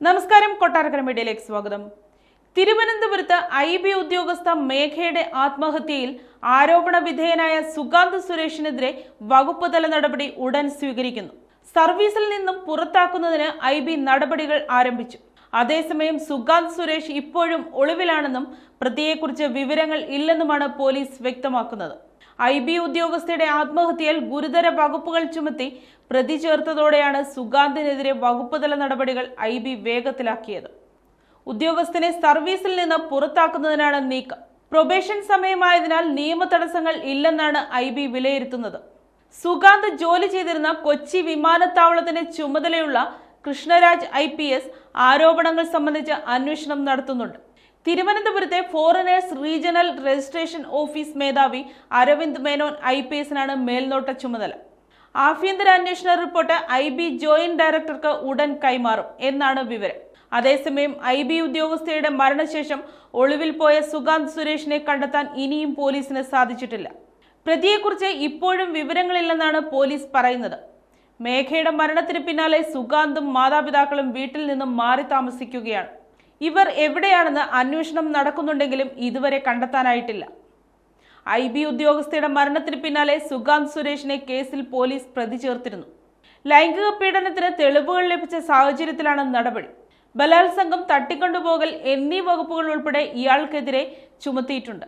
നമസ്കാരം, കൊട്ടാരക്കര മീഡിയയിലേക്ക് സ്വാഗതം. തിരുവനന്തപുരത്ത് IB ഉദ്യോഗസ്ഥ മേഘയുടെ ആത്മഹത്യയിൽ ആരോപണ വിധേയനായ സുഗാന്ത് സുരേഷിനെതിരെ വകുപ്പ് തല നടപടി ഉടൻ സ്വീകരിക്കുന്നു. സർവീസിൽ നിന്നും പുറത്താക്കുന്നതിന് IB നടപടികൾ ആരംഭിച്ചു. അതേസമയം സുഗാന്ത് സുരേഷ് ഇപ്പോഴും ഒളിവിലാണെന്നും പ്രതിയെക്കുറിച്ച് വിവരങ്ങൾ ഇല്ലെന്നുമാണ് പോലീസ് വ്യക്തമാക്കുന്നത്. IB ഉദ്യോഗസ്ഥയുടെ ആത്മഹത്യയിൽ ഗുരുതര വകുപ്പുകൾ ചുമത്തി പ്രതി ചേർത്തതോടെയാണ് സുഗാന്തിനെതിരെ വകുപ്പുതല നടപടികൾ IB വേഗത്തിലാക്കിയത്. ഉദ്യോഗസ്ഥനെ സർവീസിൽ നിന്ന് പുറത്താക്കുന്നതിനാണ് നീക്കം. പ്രൊബേഷൻ സമയമായതിനാൽ നിയമ തടസ്സങ്ങൾ ഇല്ലെന്നാണ് IB വിലയിരുത്തുന്നത്. സുഗാന്ത് ജോലി ചെയ്തിരുന്ന കൊച്ചി വിമാനത്താവളത്തിന് ചുമതലയുള്ള കൃഷ്ണരാജ് IPS ആരോപണങ്ങൾ സംബന്ധിച്ച് അന്വേഷണം നടത്തുന്നുണ്ട്. തിരുവനന്തപുരത്തെ ഫോറിനേഴ്സ് റീജിയണൽ രജിസ്ട്രേഷൻ ഓഫീസ് മേധാവി അരവിന്ദ് മേനോൻ IPSനാണ് മേൽനോട്ട ചുമതല. ആഭ്യന്തര അന്വേഷണ റിപ്പോർട്ട് IB ജോയിന്റ് ഡയറക്ടർക്ക് ഉടൻ കൈമാറും എന്നാണ് വിവരം. അതേസമയം IB ഉദ്യോഗസ്ഥയുടെ മരണശേഷം ഒളിവിൽ പോയ സുഗാന്ത് സുരേഷിനെ കണ്ടെത്താൻ ഇനിയും പോലീസിന് സാധിച്ചിട്ടില്ല. പ്രതിയെക്കുറിച്ച് ഇപ്പോഴും വിവരങ്ങളില്ലെന്നാണ് പോലീസ് പറയുന്നത്. മേഘയുടെ മരണത്തിന് പിന്നാലെ സുഗാന്തും മാതാപിതാക്കളും വീട്ടിൽ നിന്നും മാറി താമസിക്കുകയാണ്. ഇവർ എവിടെയാണെന്ന് അന്വേഷണം നടക്കുന്നുണ്ടെങ്കിലും ഇതുവരെ കണ്ടെത്താനായിട്ടില്ല. IB ഉദ്യോഗസ്ഥയുടെ മരണത്തിന് പിന്നാലെ സുഗാന്ത് സുരേഷിനെ കേസിൽ പോലീസ് പ്രതി ചേർത്തിരുന്നു. ലൈംഗിക പീഡനത്തിന് തെളിവുകൾ ലഭിച്ച സാഹചര്യത്തിലാണ് നടപടി. ബലാത്സംഗം, തട്ടിക്കൊണ്ടുപോകൽ എന്നീ വകുപ്പുകൾ ഉൾപ്പെടെ ഇയാൾക്കെതിരെ ചുമത്തിയിട്ടുണ്ട്.